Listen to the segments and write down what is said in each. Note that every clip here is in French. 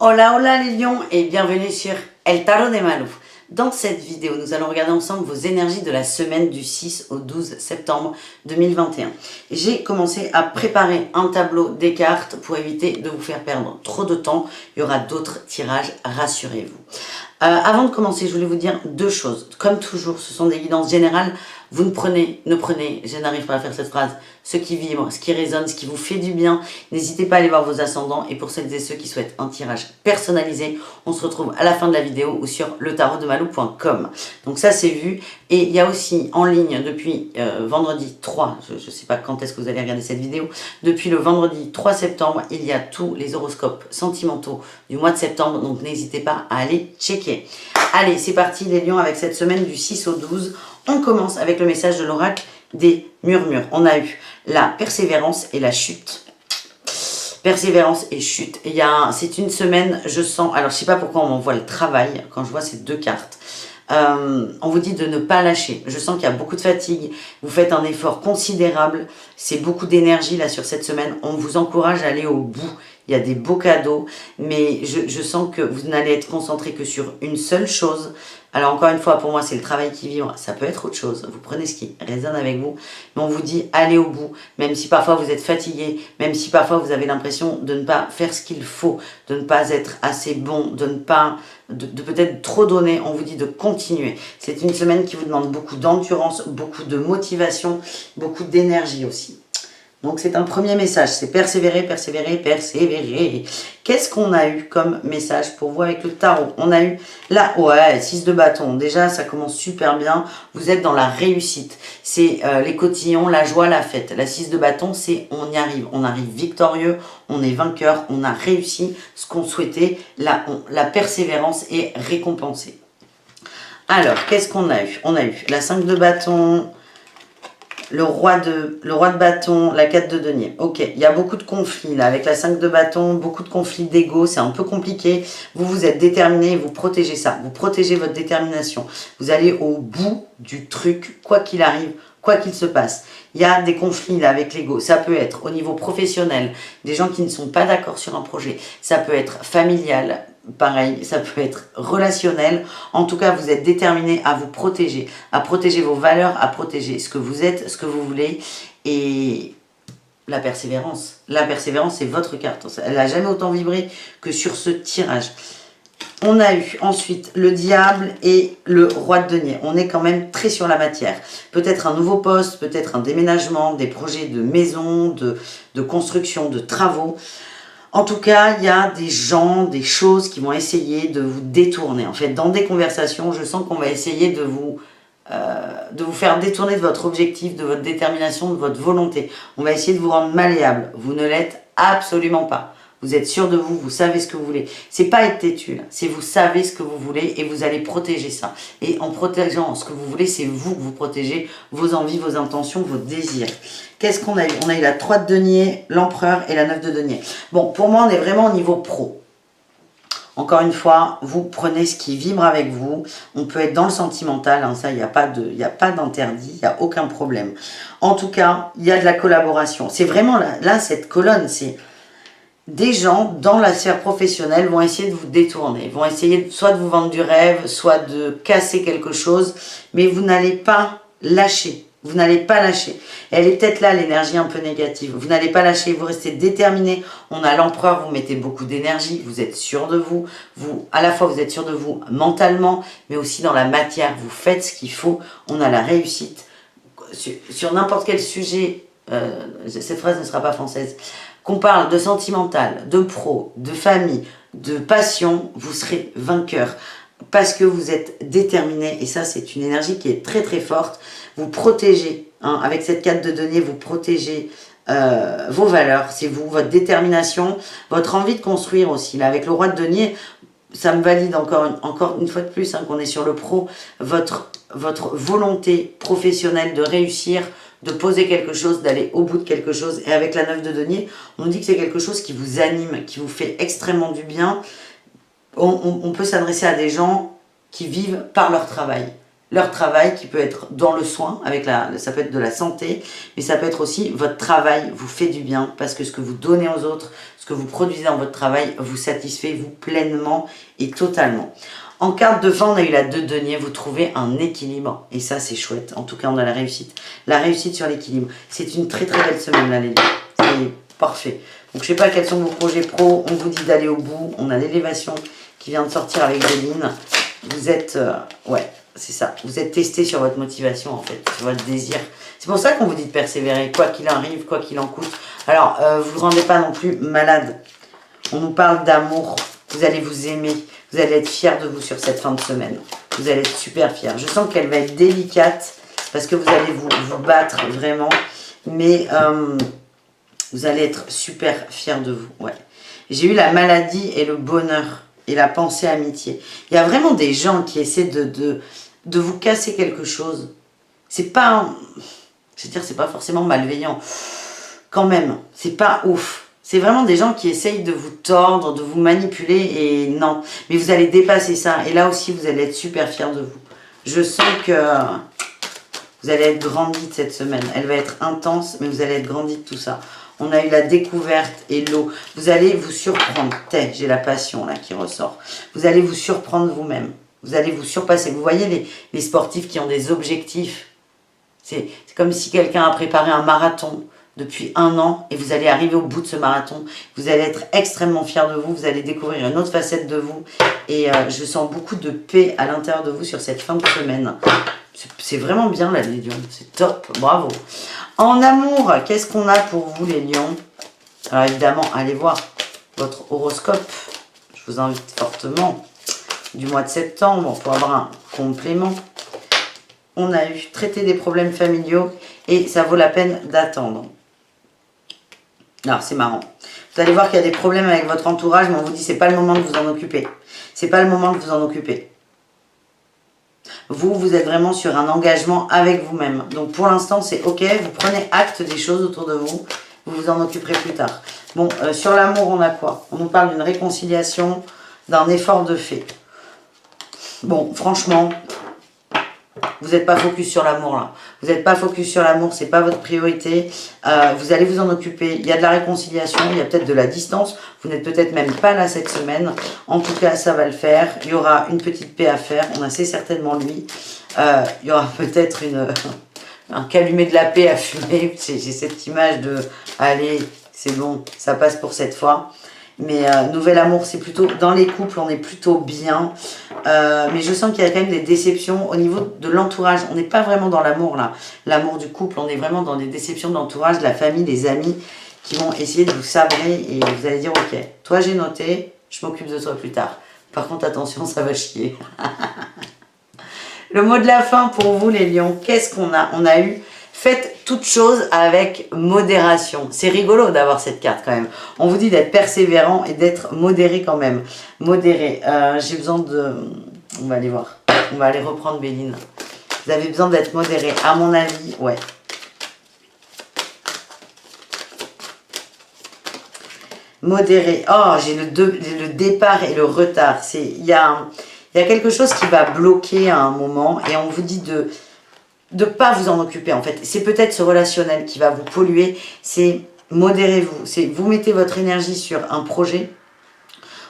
Hola hola les lions et bienvenue sur El Tarot de Malou. Dans cette vidéo, nous allons regarder ensemble vos énergies de la semaine du 6 au 12 septembre 2021. J'ai commencé à préparer un tableau des cartes pour éviter de vous faire perdre trop de temps. Il y aura d'autres tirages, rassurez-vous. Avant de commencer, je voulais vous dire deux choses. Comme toujours, ce sont des guidances générales. Vous ne prenez, je n'arrive pas à faire cette phrase, ce qui vibre, ce qui résonne, ce qui vous fait du bien. N'hésitez pas à aller voir vos ascendants. Et pour celles et ceux qui souhaitent un tirage personnalisé, on se retrouve à la fin de la vidéo ou sur letarotdemalou.com. Donc ça, c'est vu. Et il y a aussi en ligne depuis vendredi 3, je ne sais pas quand est-ce que vous allez regarder cette vidéo, depuis le vendredi 3 septembre, il y a tous les horoscopes sentimentaux du mois de septembre. Donc n'hésitez pas à aller checker. Allez, c'est parti les lions avec cette semaine du 6 au 12. On commence avec le message de l'oracle des murmures. On a eu la persévérance et la chute. Persévérance et chute. C'est une semaine, je sens, alors je ne sais pas pourquoi on m'envoie le travail quand je vois ces deux cartes. On vous dit de ne pas lâcher. Je sens qu'il y a beaucoup de fatigue. Vous faites un effort considérable. C'est beaucoup d'énergie là sur cette semaine. On vous encourage à aller au bout. Il y a des beaux cadeaux. Mais je sens que vous n'allez être concentré que sur une seule chose. Alors encore une fois, pour moi, c'est le travail qui vibre. Ça peut être autre chose. Vous prenez ce qui résonne avec vous. Mais on vous dit allez au bout. Même si parfois vous êtes fatigué. Même si parfois vous avez l'impression de ne pas faire ce qu'il faut. De ne pas être assez bon. De ne pas... de peut-être trop donner, on vous dit de continuer. C'est une semaine qui vous demande beaucoup d'endurance, beaucoup de motivation, beaucoup d'énergie aussi. Donc c'est un premier message, c'est persévérer, persévérer, persévérer. Qu'est-ce qu'on a eu comme message pour vous avec le tarot? On a eu là, ouais, 6 de bâton. Déjà, ça commence super bien. Vous êtes dans la réussite. C'est les cotillons, la joie, la fête. La 6 de bâton, c'est on y arrive. On arrive victorieux, on est vainqueur, on a réussi ce qu'on souhaitait. Là, la persévérance est récompensée. Alors, qu'est-ce qu'on a eu? On a eu la 5 de bâton... Le roi de bâton, la 4 de denier. Ok, il y a beaucoup de conflits là, avec la 5 de bâton, beaucoup de conflits d'ego, c'est un peu compliqué. Vous êtes déterminé, vous protégez ça, vous protégez votre détermination. Vous allez au bout du truc, quoi qu'il arrive, quoi qu'il se passe. Il y a des conflits là avec l'ego. Ça peut être au niveau professionnel, des gens qui ne sont pas d'accord sur un projet. Ça peut être familial, pareil, ça peut être relationnel. En tout cas, vous êtes déterminé à vous protéger, à protéger vos valeurs, à protéger ce que vous êtes, ce que vous voulez. Et la persévérance, c'est votre carte. Elle n'a jamais autant vibré que sur ce tirage. On a eu ensuite le diable et le roi de denier. On est quand même très sur la matière. Peut-être un nouveau poste, peut-être un déménagement, des projets de maison, de construction, de travaux. En tout cas, il y a des gens, des choses qui vont essayer de vous détourner. En fait, dans des conversations, je sens qu'on va essayer de vous faire détourner de votre objectif, de votre détermination, de votre volonté. On va essayer de vous rendre malléable. Vous ne l'êtes absolument pas. Vous êtes sûr de vous, vous savez ce que vous voulez. C'est pas être têtu, là. C'est vous savez ce que vous voulez et vous allez protéger ça. Et en protégeant ce que vous voulez, c'est vous que vous protégez vos envies, vos intentions, vos désirs. Qu'est-ce qu'on a eu? On a eu la 3 de denier, l'empereur et la 9 de denier. Bon, pour moi, on est vraiment au niveau pro. Encore une fois, vous prenez ce qui vibre avec vous. On peut être dans le sentimental, hein, ça, il n'y a pas d'interdit, il n'y a aucun problème. En tout cas, il y a de la collaboration. C'est vraiment là cette colonne, c'est... Des gens dans la sphère professionnelle vont essayer de vous détourner, vont essayer soit de vous vendre du rêve, soit de casser quelque chose, mais vous n'allez pas lâcher. Vous n'allez pas lâcher. Elle est peut-être là, l'énergie un peu négative. Vous n'allez pas lâcher, vous restez déterminé. On a l'empereur, vous mettez beaucoup d'énergie, vous êtes sûr de vous. À la fois, vous êtes sûr de vous mentalement, mais aussi dans la matière. Vous faites ce qu'il faut. On a la réussite. Sur n'importe quel sujet, cette phrase ne sera pas française, qu'on parle de sentimental, de pro, de famille, de passion, vous serez vainqueur parce que vous êtes déterminé et ça c'est une énergie qui est très très forte. Vous protégez, hein, avec cette 4 de denier, vous protégez vos valeurs, c'est vous, votre détermination, votre envie de construire aussi. Là, avec le roi de denier, ça me valide encore une fois de plus hein, qu'on est sur le pro, votre volonté professionnelle de réussir, de poser quelque chose, d'aller au bout de quelque chose. Et avec la 9 de denier, on dit que c'est quelque chose qui vous anime, qui vous fait extrêmement du bien. On peut s'adresser à des gens qui vivent par leur travail. leur travail qui peut être dans le soin, ça peut être de la santé, mais ça peut être aussi votre travail vous fait du bien parce que ce que vous donnez aux autres, ce que vous produisez dans votre travail vous satisfait vous pleinement et totalement. En carte de fin, on a eu la 2 de denier, vous trouvez un équilibre et ça c'est chouette, en tout cas on a la réussite. La réussite sur l'équilibre, c'est une très très belle semaine là les lions, c'est parfait. Donc je sais pas quels sont vos projets pro, on vous dit d'aller au bout, on a l'élévation qui vient de sortir avec Béline. Vous êtes, ouais, c'est ça. Vous êtes testé sur votre motivation, en fait, sur votre désir. C'est pour ça qu'on vous dit de persévérer, quoi qu'il arrive, quoi qu'il en coûte. Alors, vous ne vous rendez pas non plus malade. On nous parle d'amour. Vous allez vous aimer. Vous allez être fiers de vous sur cette fin de semaine. Vous allez être super fiers. Je sens qu'elle va être délicate parce que vous allez vous battre vraiment. Mais vous allez être super fiers de vous. Ouais. J'ai eu la maladie et le bonheur. Et la pensée amitié. Il y a vraiment des gens qui essaient de vous casser quelque chose. C'est pas, je veux dire, c'est pas forcément malveillant. Quand même, c'est pas ouf. C'est vraiment des gens qui essayent de vous tordre, de vous manipuler et non. Mais vous allez dépasser ça. Et là aussi, vous allez être super fiers de vous. Je sens que vous allez être grandi de cette semaine. Elle va être intense, mais vous allez être grandi de tout ça. On a eu la découverte et l'eau. Vous allez vous surprendre. J'ai la passion là qui ressort. Vous allez vous surprendre vous-même. Vous allez vous surpasser. Vous voyez les sportifs qui ont des objectifs. C'est comme si quelqu'un a préparé un marathon depuis 1 an et vous allez arriver au bout de ce marathon. Vous allez être extrêmement fiers de vous. Vous allez découvrir une autre facette de vous. Et je sens beaucoup de paix à l'intérieur de vous sur cette fin de semaine. C'est vraiment bien là les lions. C'est top. Bravo. En amour, qu'est-ce qu'on a pour vous les lions? Alors évidemment, allez voir votre horoscope. Je vous invite fortement du mois de septembre pour avoir un complément. On a eu traiter des problèmes familiaux et ça vaut la peine d'attendre. Alors c'est marrant. Vous allez voir qu'il y a des problèmes avec votre entourage, mais on vous dit c'est pas le moment de vous en occuper. C'est pas le moment de vous en occuper. Vous êtes vraiment sur un engagement avec vous-même. Donc pour l'instant, c'est ok. Vous prenez acte des choses autour de vous. Vous vous en occuperez plus tard. Bon, sur l'amour, on a quoi? On nous parle d'une réconciliation, d'un effort de fait. Bon, franchement, vous n'êtes pas focus sur l'amour là. Vous n'êtes pas focus sur l'amour, c'est pas votre priorité. Vous allez vous en occuper. Il y a de la réconciliation, il y a peut-être de la distance. Vous n'êtes peut-être même pas là cette semaine. En tout cas, ça va le faire. Il y aura une petite paix à faire. On a c'est certainement lui. Il y aura peut-être un calumet de la paix à fumer. J'ai cette image de allez, c'est bon, ça passe pour cette fois. Mais nouvel amour, c'est plutôt dans les couples, on est plutôt bien. Mais je sens qu'il y a quand même des déceptions au niveau de l'entourage. On n'est pas vraiment dans l'amour là, l'amour du couple. On est vraiment dans des déceptions de l'entourage, de la famille, des amis qui vont essayer de vous sabrer et vous allez dire ok, toi j'ai noté, je m'occupe de toi plus tard. Par contre attention, ça va chier. Le mot de la fin pour vous les lions, qu'est-ce qu'on a? On a eu faites toutes choses avec modération. C'est rigolo d'avoir cette carte quand même. On vous dit d'être persévérant et d'être modéré quand même. Modéré. J'ai besoin de... On va aller voir. On va aller reprendre Béline. Vous avez besoin d'être modéré. À mon avis, ouais. Modéré. Oh, j'ai le départ et le retard. Il y a quelque chose qui va bloquer à un moment et on vous dit de ne pas vous en occuper en fait. C'est peut-être ce relationnel qui va vous polluer, c'est modérez-vous, c'est vous mettez votre énergie sur un projet,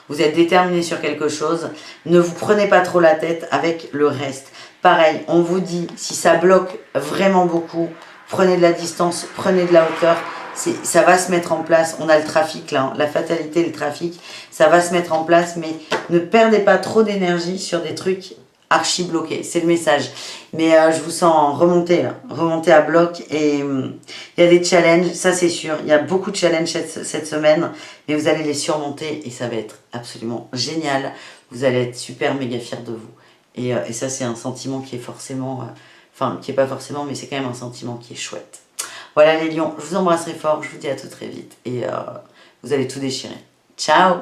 vous êtes déterminé sur quelque chose, ne vous prenez pas trop la tête avec le reste. Pareil, on vous dit, si ça bloque vraiment beaucoup, prenez de la distance, prenez de la hauteur, ça va se mettre en place. On a le trafic là, hein, la fatalité, le trafic, ça va se mettre en place, mais ne perdez pas trop d'énergie sur des trucs archi bloqué, c'est le message. Mais je vous sens remonter là, remonter à bloc et il y a des challenges, ça c'est sûr. Il y a beaucoup de challenges cette semaine, mais vous allez les surmonter et ça va être absolument génial. Vous allez être super méga fiers de vous. Et ça c'est un sentiment qui est forcément, enfin qui est pas forcément, mais c'est quand même un sentiment qui est chouette. Voilà les lions, je vous embrasserai fort, je vous dis à tout très vite et vous allez tout déchirer. Ciao!